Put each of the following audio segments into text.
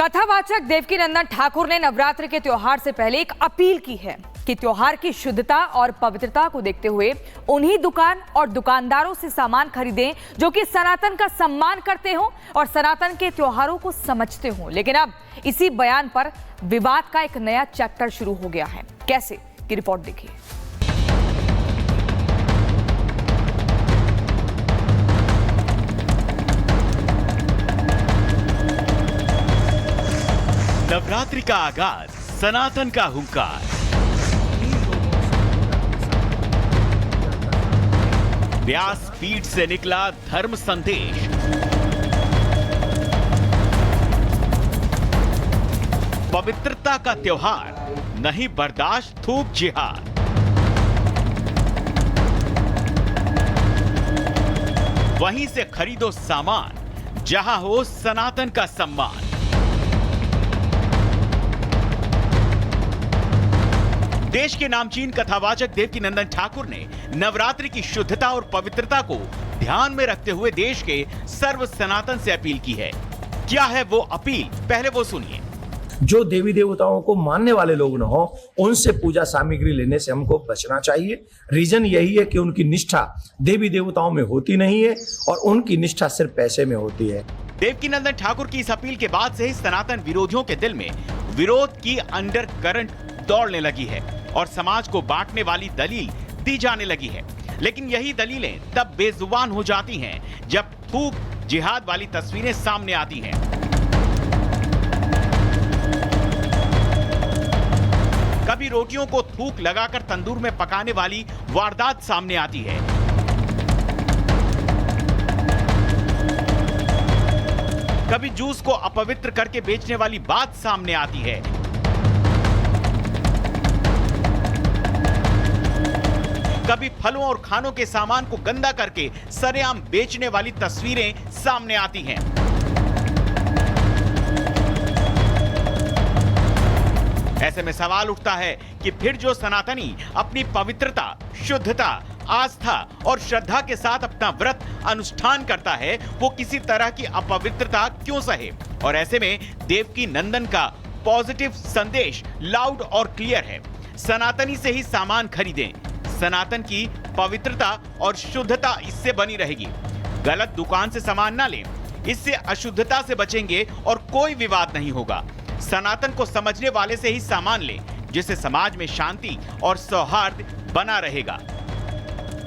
कथावाचक देवकीनंदन ठाकुर ने नवरात्र के त्योहार से पहले एक अपील की है कि त्योहार की शुद्धता और पवित्रता को देखते हुए उन्हीं दुकान और दुकानदारों से सामान खरीदें जो कि सनातन का सम्मान करते हों और सनातन के त्योहारों को समझते हों। लेकिन अब इसी बयान पर विवाद का एक नया चैप्टर शुरू हो गया है। कैसे की रिपोर्ट देखिए। नवरात्रि का आगाज, सनातन का हुंकार। व्यास पीठ से निकला धर्म संदेश। पवित्रता का त्योहार, नहीं बर्दाश्त थूक जिहाद। वहीं से खरीदो सामान, जहां हो सनातन का सम्मान। देश के नामचीन कथावाचक देवकीनंदन ठाकुर ने नवरात्रि की शुद्धता और पवित्रता को ध्यान में रखते हुए देश के सर्व सनातन से अपील की है। क्या है वो अपील, पहले वो सुनिए। जो देवी देवताओं को मानने वाले लोग न हो, उनसे पूजा सामग्री लेने से हमको बचना चाहिए। रीजन यही है कि उनकी निष्ठा देवी देवताओं में होती नहीं है और उनकी निष्ठा सिर्फ पैसे में होती है। देवकीनंदन ठाकुर की इस अपील के बाद से ही सनातन विरोधियों के दिल में विरोध की अंडर करंट दौड़ने लगी है और समाज को बांटने वाली दलील दी जाने लगी है। लेकिन यही दलीलें तब बेजुबान हो जाती हैं जब थूक जिहाद वाली तस्वीरें सामने आती हैं। कभी रोटियों को थूक लगाकर तंदूर में पकाने वाली वारदात सामने आती है। कभी जूस को अपवित्र करके बेचने वाली बात सामने आती है। कभी फलों और खानों के सामान को गंदा करके सरेआम बेचने वाली तस्वीरें सामने आती हैं। ऐसे में सवाल उठता है कि फिर जो सनातनी अपनी पवित्रता, शुद्धता, आस्था और श्रद्धा के साथ अपना व्रत अनुष्ठान करता है, वो किसी तरह की अपवित्रता क्यों सहे? और ऐसे में देवकीनंदन का पॉजिटिव संदेश लाउड और क्लियर है। सनातनी से ही सामान खरीदें। सनातन की पवित्रता और शुद्धता इससे बनी रहेगी। गलत दुकान से सामान ना लें, इससे अशुद्धता से बचेंगे और कोई विवाद नहीं होगा। सनातन को समझने वाले से ही सामान लें, जिससे समाज में शांति और सौहार्द बना रहेगा।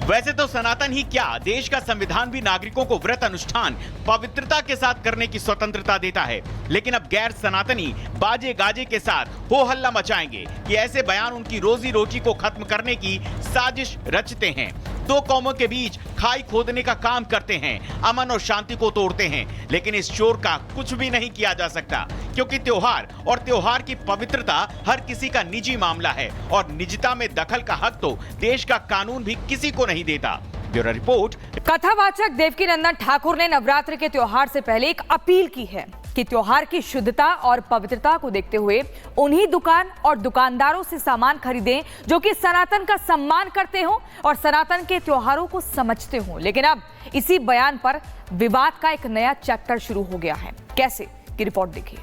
वैसे तो सनातन ही क्या, देश का संविधान भी नागरिकों को व्रत अनुष्ठान पवित्रता के साथ करने की स्वतंत्रता देता है। लेकिन अब गैर सनातनी बाजे गाजे के साथ हो हल्ला मचाएंगे कि ऐसे बयान उनकी रोजी रोटी को खत्म करने की साजिश रचते हैं। दो कौमों के बीच खाई खोदने का काम करते हैं, अमन और शांति को तोड़ते हैं। लेकिन इस शोर का कुछ भी नहीं किया जा सकता, क्योंकि त्योहार और त्योहार की पवित्रता हर किसी का निजी मामला है और निजता में दखल का हक तो देश का कानून भी किसी को नहीं देता। Bureau report. कथावाचक देवकीनंदन ठाकुर ने नवरात्र के त्योहार से पहले एक अपील की है कि त्योहार की शुद्धता और पवित्रता को देखते हुए उन्हीं दुकान और दुकानदारों से सामान खरीदें जो कि सनातन का सम्मान करते हों और सनातन के त्योहारों को समझते हों। लेकिन अब इसी बयान पर विवाद का एक नया चैप्टर शुरू हो गया है। कैसे की रिपोर्ट देखिए।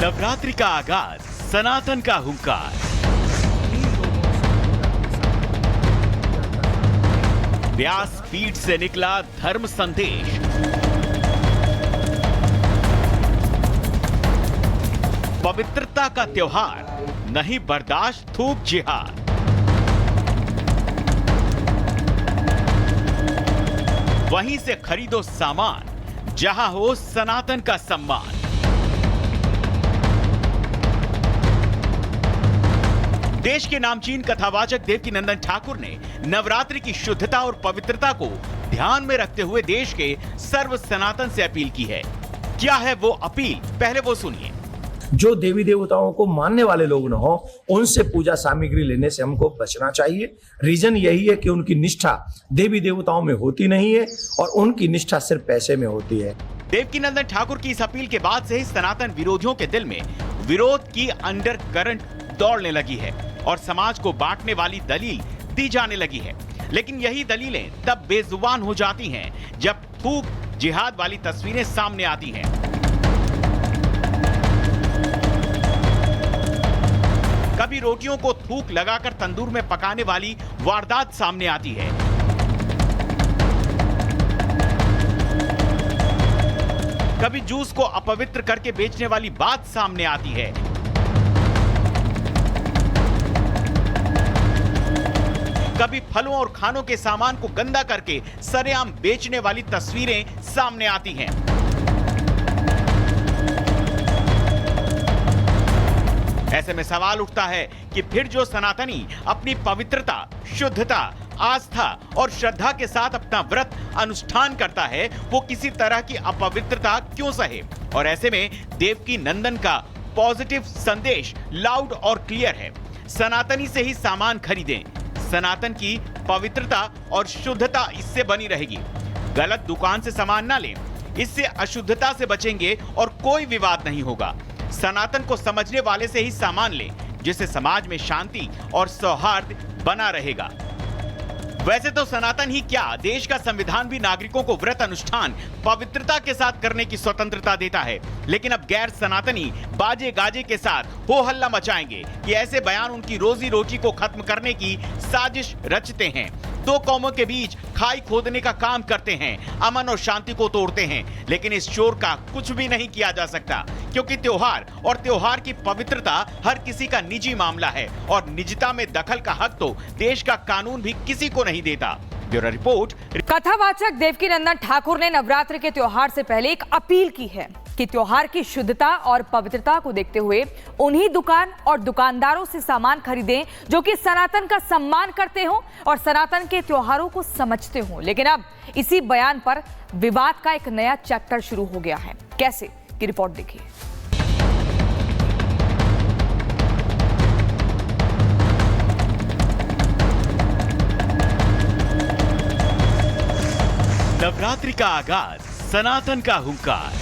नवरात्रि का आगाज, सनातन का हुंकार। व्यास पीठ से निकला धर्म संदेश। पवित्रता का त्योहार, नहीं बर्दाश्त थूक जिहाद। वहीं से खरीदो सामान, जहां हो सनातन का सम्मान। देश के नामचीन कथावाचक देवकीनंदन ठाकुर ने नवरात्रि की शुद्धता और पवित्रता को ध्यान में रखते हुए देश के सर्व सनातन से अपील की है। क्या है वो अपील, पहले वो सुनिए। जो देवी देवताओं को मानने वाले लोग न हो, उनसे पूजा सामग्री लेने से हमको बचना चाहिए। रीजन यही है कि उनकी निष्ठा देवी देवताओं में होती नहीं है और उनकी निष्ठा सिर्फ पैसे में होती है। देवकीनंदन ठाकुर की इस अपील के बाद से ही सनातन विरोधियों के दिल में विरोध की अंडर करंट दौड़ने लगी है और समाज को बांटने वाली दलील दी जाने लगी है। लेकिन यही दलीलें तब बेजुबान हो जाती हैं जब थूक जिहाद वाली तस्वीरें सामने आती हैं। कभी रोटियों को थूक लगाकर तंदूर में पकाने वाली वारदात सामने आती है। कभी जूस को अपवित्र करके बेचने वाली बात सामने आती है। कभी फलों और खानों के सामान को गंदा करके सरेआम बेचने वाली तस्वीरें सामने आती हैं। ऐसे में सवाल उठता है कि फिर जो सनातनी अपनी पवित्रता, शुद्धता, आस्था और श्रद्धा के साथ अपना व्रत अनुष्ठान करता है, वो किसी तरह की अपवित्रता क्यों सहे? और ऐसे में देवकी नंदन का पॉजिटिव संदेश लाउड और क्लियर है। सनातनी से ही सामान खरीदें। सनातन की पवित्रता और शुद्धता इससे बनी रहेगी। गलत दुकान से सामान ना लें, इससे अशुद्धता से बचेंगे और कोई विवाद नहीं होगा। सनातन को समझने वाले से ही सामान लें, जिससे समाज में शांति और सौहार्द बना रहेगा। वैसे तो सनातन ही क्या, देश का संविधान भी नागरिकों को व्रत अनुष्ठान पवित्रता के साथ करने की स्वतंत्रता देता है। लेकिन अब गैर सनातनी बाजे गाजे के साथ हो हल्ला मचाएंगे कि ऐसे बयान उनकी रोजी रोटी को खत्म करने की साजिश रचते हैं, दो कौमों के बीच खाई खोदने का काम करते हैं, अमन और शांति को तोड़ते हैं। लेकिन इस शोर का कुछ भी नहीं किया जा सकता, क्योंकि त्योहार और त्योहार की पवित्रता हर किसी का निजी मामला है और निजता में दखल का हक तो देश का कानून भी किसी को नहीं देता। Bureau report. कथावाचक देवकी नंदन ठाकुर ने नवरात्रि के त्योहार से पहले एक अपील की है कि त्योहार की शुद्धता और पवित्रता को देखते हुए उन्हीं दुकान और दुकानदारों से सामान खरीदें जो कि सनातन का सम्मान करते हों और सनातन के त्योहारों को समझते हों। लेकिन अब इसी बयान पर विवाद का एक नया चैप्टर शुरू हो गया है। कैसे की रिपोर्ट देखिए। नवरात्रि का आगाज, सनातन का हुंकार।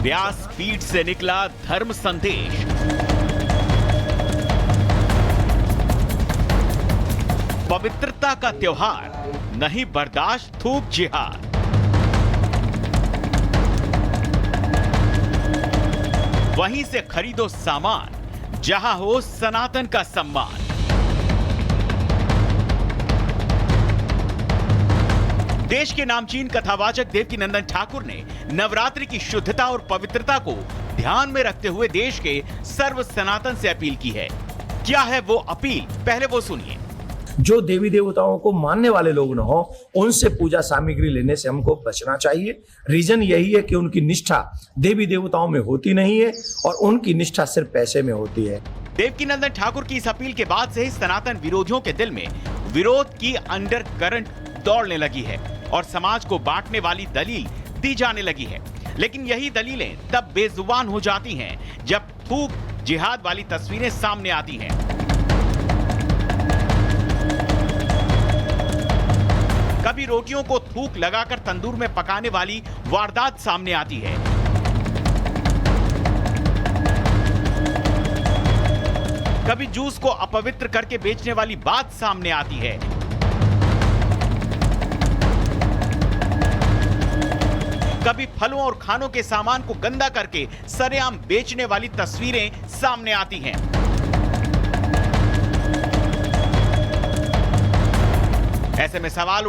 व्यास पीठ से निकला धर्म संदेश। पवित्रता का त्योहार, नहीं बर्दाश्त थूक जिहाद। वहीं से खरीदो सामान, जहां हो सनातन का सम्मान। देश के नामचीन कथावाचक देवकी नंदन ठाकुर ने नवरात्रि की शुद्धता और पवित्रता को ध्यान में रखते हुए देश के सर्व सनातन से अपील की है। क्या है वो अपील, पहले वो सुनिए। जो देवी देवताओं को मानने वाले लोग न हो, उनसे पूजा सामग्री लेने से हमको बचना चाहिए। रीजन यही है कि उनकी निष्ठा देवी देवताओं में होती नहीं है और उनकी निष्ठा सिर्फ पैसे में होती है। देवकी नंदन ठाकुर की इस अपील के बाद से ही सनातन विरोधियों के दिल में विरोध की अंडर करंट दौड़ने लगी है और समाज को बांटने वाली दलील दी जाने लगी है। लेकिन यही दलीलें तब बेजुबान हो जाती हैं जब थूक जिहाद वाली तस्वीरें सामने आती हैं। कभी रोटियों को थूक लगाकर तंदूर में पकाने वाली वारदात सामने आती है। कभी जूस को अपवित्र करके बेचने वाली बात सामने आती है। कभी फलों और खानों के सामान को गंदा करके सरेआम बेचने वाली तस्वीरें सामने आती हैं। ऐसे में सवाल